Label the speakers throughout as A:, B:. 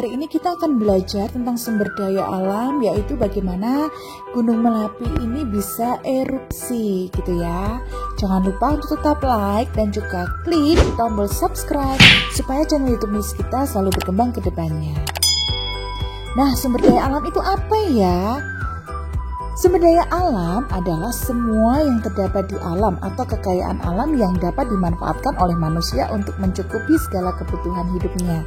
A: kali ini kita akan belajar tentang sumber daya alam, yaitu bagaimana Gunung Merapi ini bisa erupsi gitu ya. Jangan lupa untuk tetap like dan juga klik tombol subscribe supaya channel YouTube News kita selalu berkembang ke depannya. Nah, sumber daya alam itu apa ya? Sumber daya alam adalah semua yang terdapat di alam atau kekayaan alam yang dapat dimanfaatkan oleh manusia untuk mencukupi segala kebutuhan hidupnya.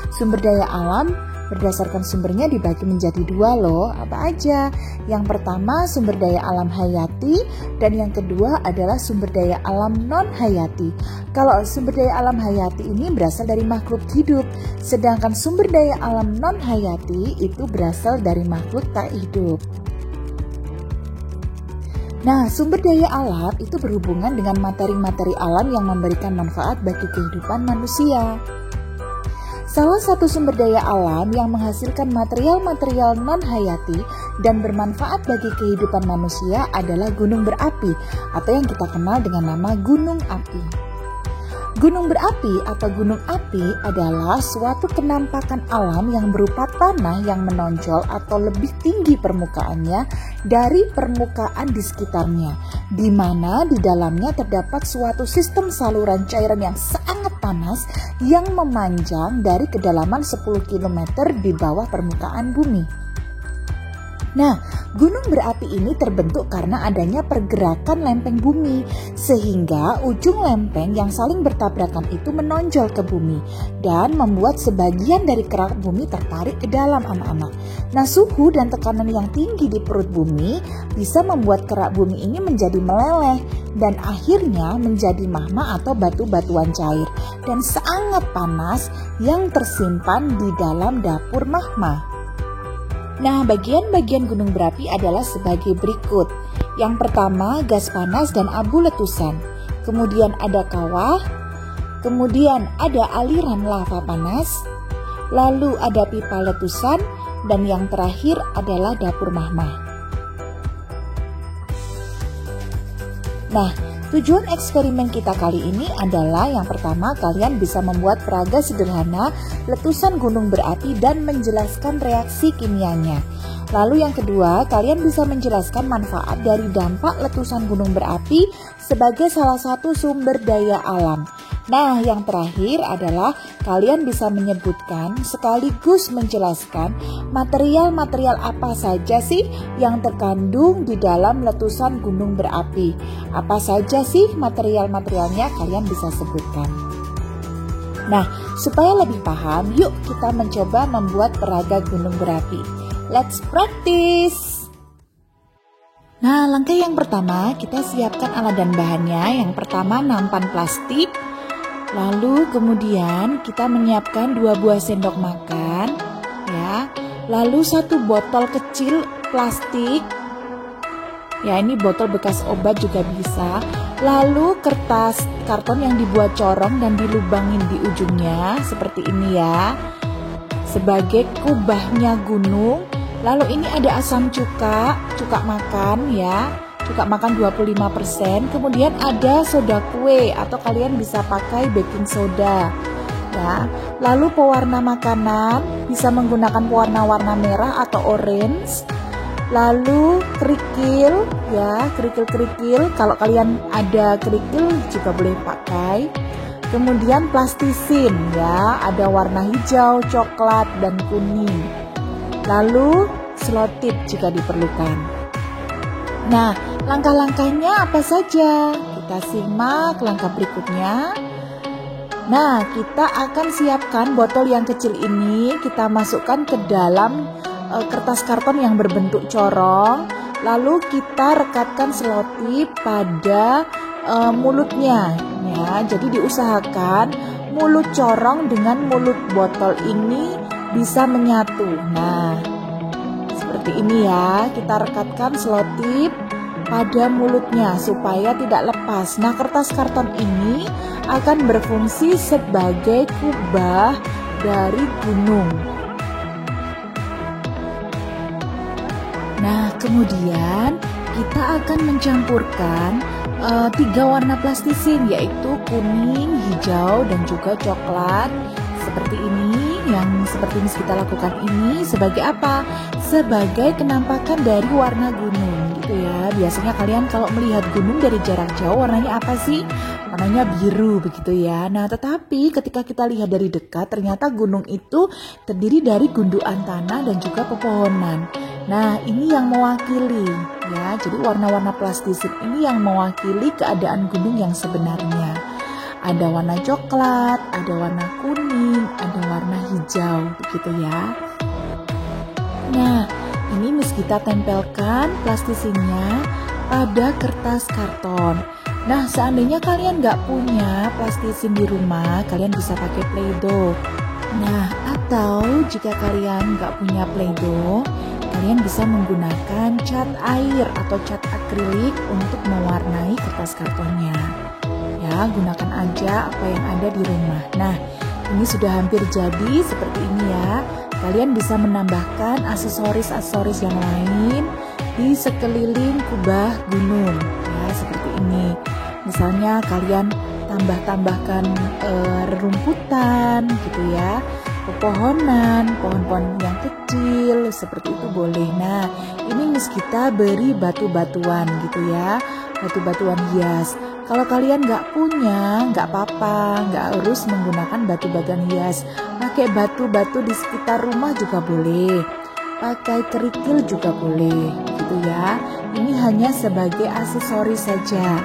A: Sumber daya alam berdasarkan sumbernya dibagi menjadi dua loh. Apa aja? Yang pertama sumber daya alam hayati dan yang kedua adalah sumber daya alam non hayati. Kalau sumber daya alam hayati ini berasal dari makhluk hidup, sedangkan sumber daya alam non hayati itu berasal dari makhluk tak hidup. Nah, sumber daya alam itu berhubungan dengan materi-materi alam yang memberikan manfaat bagi kehidupan manusia. Salah satu sumber daya alam yang menghasilkan material-material non-hayati dan bermanfaat bagi kehidupan manusia adalah gunung berapi atau yang kita kenal dengan nama gunung api. Gunung berapi atau gunung api adalah suatu penampakan alam yang berupa tanah yang menonjol atau lebih tinggi permukaannya dari permukaan di sekitarnya, di mana di dalamnya terdapat suatu sistem saluran cairan yang sangat panas yang memanjang dari kedalaman 10 km di bawah permukaan bumi. Nah, gunung berapi ini terbentuk karena adanya pergerakan lempeng bumi, sehingga ujung lempeng yang saling bertabrakan itu menonjol ke bumi dan membuat sebagian dari kerak bumi tertarik ke dalam anak-anak. Nah, suhu dan tekanan yang tinggi di perut bumi bisa membuat kerak bumi ini menjadi meleleh dan akhirnya menjadi magma atau batu-batuan cair dan sangat panas yang tersimpan di dalam dapur magma. Nah, bagian-bagian gunung berapi adalah sebagai berikut. Yang pertama, gas panas dan abu letusan. Kemudian ada kawah. Kemudian ada aliran lava panas. Lalu ada pipa letusan. Dan yang terakhir adalah dapur magma. Nah, tujuan eksperimen kita kali ini adalah yang pertama, kalian bisa membuat peraga sederhana letusan gunung berapi dan menjelaskan reaksi kimianya. Lalu yang kedua, kalian bisa menjelaskan manfaat dari dampak letusan gunung berapi sebagai salah satu sumber daya alam. Nah, yang terakhir adalah kalian bisa menyebutkan sekaligus menjelaskan material-material apa saja sih yang terkandung di dalam letusan gunung berapi. Apa saja sih material-materialnya, kalian bisa sebutkan. Nah, supaya lebih paham, yuk kita mencoba membuat peraga gunung berapi. Let's practice! Nah, langkah yang pertama, kita siapkan alat dan bahannya. Yang pertama, nampan plastik. Lalu kemudian kita menyiapkan 2 buah sendok makan, ya. Lalu 1 botol kecil plastik. Ya, ini botol bekas obat juga bisa. Lalu kertas karton yang dibuat corong dan dilubangin di ujungnya seperti ini ya. Sebagai kubahnya gunung. Lalu ini ada asam cuka makan ya. Cuka makan 25%, kemudian ada soda kue atau kalian bisa pakai baking soda ya. Lalu pewarna makanan bisa menggunakan pewarna merah atau orange. Lalu kerikil ya, kerikil kalau kalian ada kerikil juga boleh pakai. Kemudian plastisin ya, ada warna hijau, coklat dan kuning. Lalu selotip jika diperlukan. Nah, langkah-langkahnya apa saja? Kita simak langkah berikutnya. Nah, kita akan siapkan botol yang kecil ini, kita masukkan ke dalam kertas karton yang berbentuk corong. Lalu kita rekatkan selotip pada mulutnya ya. Jadi diusahakan mulut corong dengan mulut botol ini bisa menyatu. Nah, seperti ini ya, kita rekatkan selotip pada mulutnya supaya tidak lepas. Nah, kertas karton ini akan berfungsi sebagai kubah dari gunung. Nah, kemudian kita akan mencampurkan 3 warna plastisin, yaitu kuning, hijau, dan juga coklat seperti ini, yang seperti Miss kita lakukan ini sebagai apa? Sebagai penampakan dari warna gunung gitu ya. Biasanya kalian kalau melihat gunung dari jarak jauh warnanya apa sih? Warnanya biru begitu ya. Nah, tetapi ketika kita lihat dari dekat ternyata gunung itu terdiri dari gundukan tanah dan juga pepohonan. Nah, ini yang mewakili ya. Jadi warna-warna plastisin ini yang mewakili keadaan gunung yang sebenarnya. Ada warna coklat, ada warna kuning, ada warna hijau begitu ya. Nah, ini Miss kita tempelkan plastisinnya pada kertas karton. Nah, seandainya kalian nggak punya plastisin di rumah, kalian bisa pakai Play-Doh. Nah, atau jika kalian nggak punya Play-Doh, kalian bisa menggunakan cat air atau cat akrilik untuk mewarnai kertas kartonnya. Ya, gunakan aja apa yang ada di rumah. Nah, ini sudah hampir jadi seperti ini ya. Kalian bisa menambahkan aksesoris-aksesoris yang lain di sekeliling kubah gunung ya, seperti ini. Misalnya kalian tambahkan rerumputan gitu ya, pepohonan, pohon-pohon yang kecil seperti itu boleh. Nah, ini Miss kita beri batu-batuan gitu ya, batu-batuan hias. Kalau kalian nggak punya, nggak apa-apa, nggak harus menggunakan batu-batuan hias. Pakai batu-batu di sekitar rumah juga boleh, pakai kerikil juga boleh, gitu ya. Ini hanya sebagai aksesoris saja.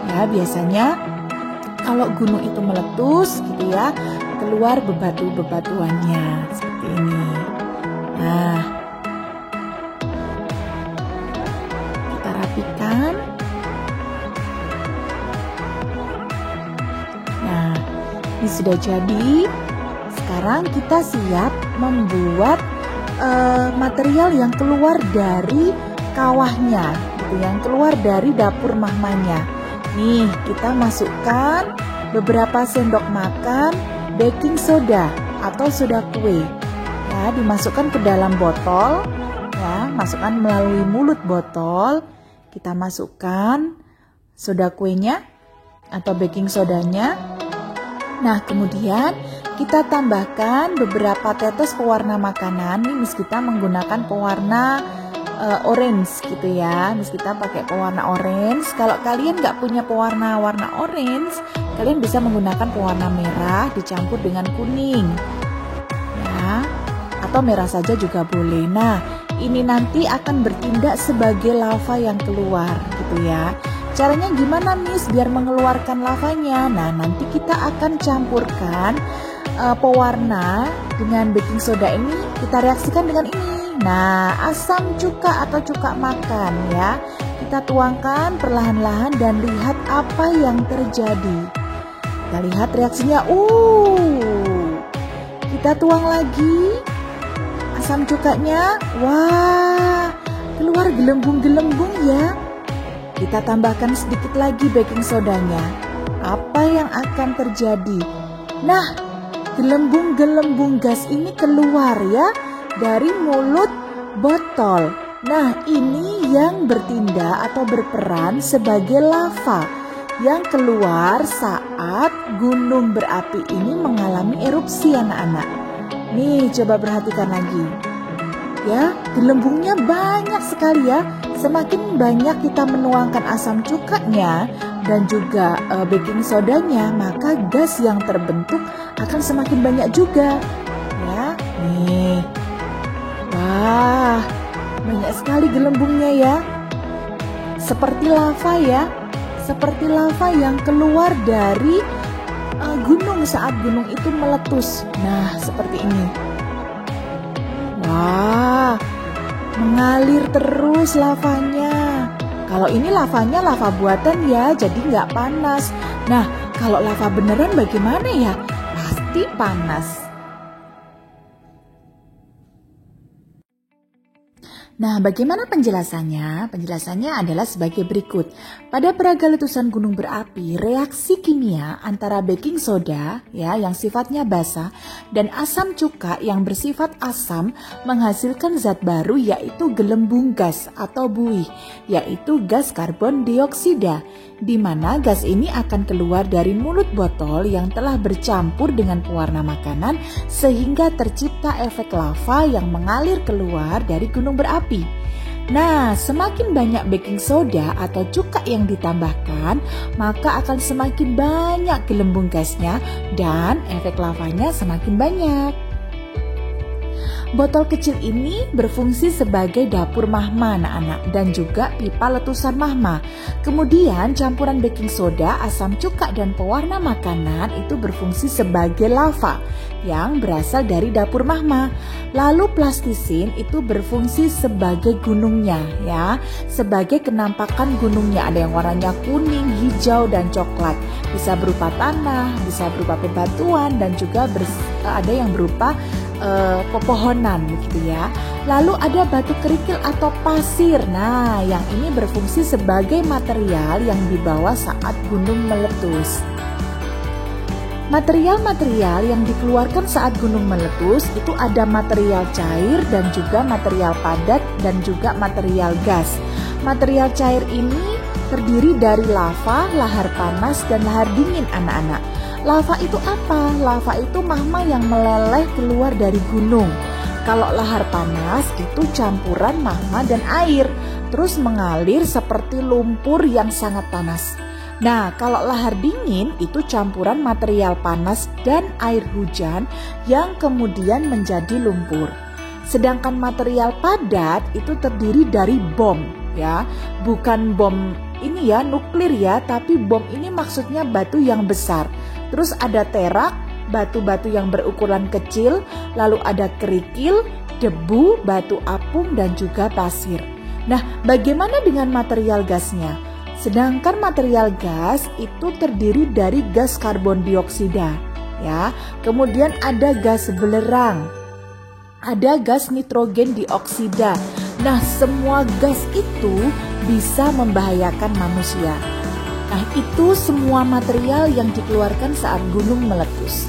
A: Ya, biasanya kalau gunung itu meletus, gitu ya, keluar bebatu-bebatuannya seperti ini. Nah, kita rapikan. Nah, ini sudah jadi. Sekarang kita siap membuat material yang keluar dari kawahnya, gitu, yang keluar dari dapur mahmanya. Nih, kita masukkan beberapa sendok makan baking soda atau soda kue. Ya, dimasukkan ke dalam botol. Ya, masukkan melalui mulut botol. Kita masukkan soda kuenya atau baking sodanya. Nah, kemudian kita tambahkan beberapa tetes pewarna makanan. Ini Miss kita menggunakan pewarna orange gitu ya. Miss kita pakai pewarna orange. Kalau kalian nggak punya pewarna warna orange, kalian bisa menggunakan pewarna merah dicampur dengan kuning. Ya, atau merah saja juga boleh. Nah, ini nanti akan bertindak sebagai lava yang keluar gitu ya. Caranya gimana Miss biar mengeluarkan lavanya? Nah, nanti kita akan campurkan pewarna dengan baking soda ini, kita reaksikan dengan ini. Nah, asam cuka atau cuka makan ya. Kita tuangkan perlahan-lahan dan lihat apa yang terjadi. Kita lihat reaksinya. Kita tuang lagi asam cukanya. Wah, keluar gelembung-gelembung ya. Kita tambahkan sedikit lagi baking sodanya. Apa yang akan terjadi? Nah, gelembung-gelembung gas ini keluar ya dari mulut botol. Nah, ini yang bertindak atau berperan sebagai lava yang keluar saat gunung berapi ini mengalami erupsi anak-anak. Nih, coba perhatikan lagi. Ya, gelembungnya banyak sekali ya. Semakin banyak kita menuangkan asam cukanya dan juga baking sodanya, maka gas yang terbentuk akan semakin banyak juga. Ya, nih. Wah, banyak sekali gelembungnya ya. Seperti lava ya. Seperti lava yang keluar dari gunung saat gunung itu meletus. Nah, seperti ini. Wah, mengalir terus lavanya. Kalau ini lavanya lava buatan ya, jadi nggak panas. Nah, kalau lava beneran bagaimana ya? Pasti panas. Nah, bagaimana penjelasannya? Penjelasannya adalah sebagai berikut. Pada peraga letusan gunung berapi, reaksi kimia antara baking soda yang sifatnya basa dan asam cuka yang bersifat asam menghasilkan zat baru yaitu gelembung gas atau buih, yaitu gas karbon dioksida, di mana gas ini akan keluar dari mulut botol yang telah bercampur dengan pewarna makanan sehingga tercipta efek lava yang mengalir keluar dari gunung berapi. Nah, semakin banyak baking soda atau cuka yang ditambahkan, maka akan semakin banyak gelembung gasnya dan efek lavanya semakin banyak. Botol kecil ini berfungsi sebagai dapur mahma anak-anak dan juga pipa letusan mahma. Kemudian campuran baking soda, asam cuka dan pewarna makanan itu berfungsi sebagai lava yang berasal dari dapur mahma. Lalu plastisin itu berfungsi sebagai gunungnya sebagai kenampakan gunungnya. Ada yang warnanya kuning, hijau dan coklat. Bisa berupa tanah, bisa berupa bebatuan dan juga ada yang berupa pepohonan begitu ya. Lalu ada batu kerikil atau pasir. Nah, yang ini berfungsi sebagai material yang dibawa saat gunung meletus. Material-material yang dikeluarkan saat gunung meletus itu ada material cair dan juga material padat dan juga material gas. Material cair ini terdiri dari lava, lahar panas dan lahar dingin anak-anak. Lava itu apa? Lava itu magma yang meleleh keluar dari gunung. Kalau lahar panas itu campuran magma dan air, terus mengalir seperti lumpur yang sangat panas. Nah, kalau lahar dingin itu campuran material panas dan air hujan yang kemudian menjadi lumpur. Sedangkan material padat itu terdiri dari bom bukan bom ini nuklir tapi bom ini maksudnya batu yang besar. Terus ada terak, batu-batu yang berukuran kecil, lalu ada kerikil, debu, batu apung dan juga pasir. Nah, bagaimana dengan material gasnya? Sedangkan material gas itu terdiri dari gas karbon dioksida Kemudian ada gas belerang, ada gas nitrogen dioksida. Nah, semua gas itu bisa membahayakan manusia. Nah, itu semua material yang dikeluarkan saat gunung meletus.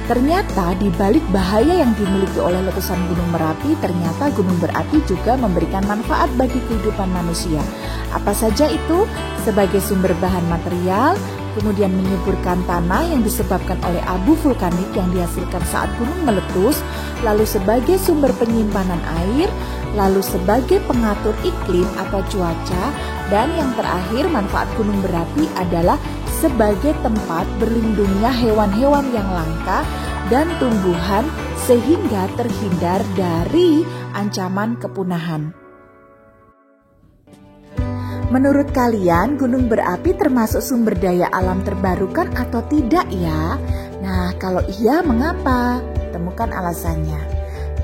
A: Ternyata di balik bahaya yang dimiliki oleh letusan Gunung Merapi, ternyata gunung berapi juga memberikan manfaat bagi kehidupan manusia. Apa saja itu? Sebagai sumber bahan material, kemudian menyuburkan tanah yang disebabkan oleh abu vulkanik yang dihasilkan saat gunung meletus, lalu sebagai sumber penyimpanan air, lalu sebagai pengatur iklim atau cuaca, dan yang terakhir manfaat gunung berapi adalah sebagai tempat berlindungnya hewan-hewan yang langka dan tumbuhan sehingga terhindar dari ancaman kepunahan. Menurut kalian, gunung berapi termasuk sumber daya alam terbarukan atau tidak ya? Nah, kalau iya, mengapa? Temukan alasannya.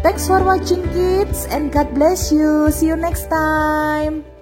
A: Thanks for watching kids and God bless you. See you next time.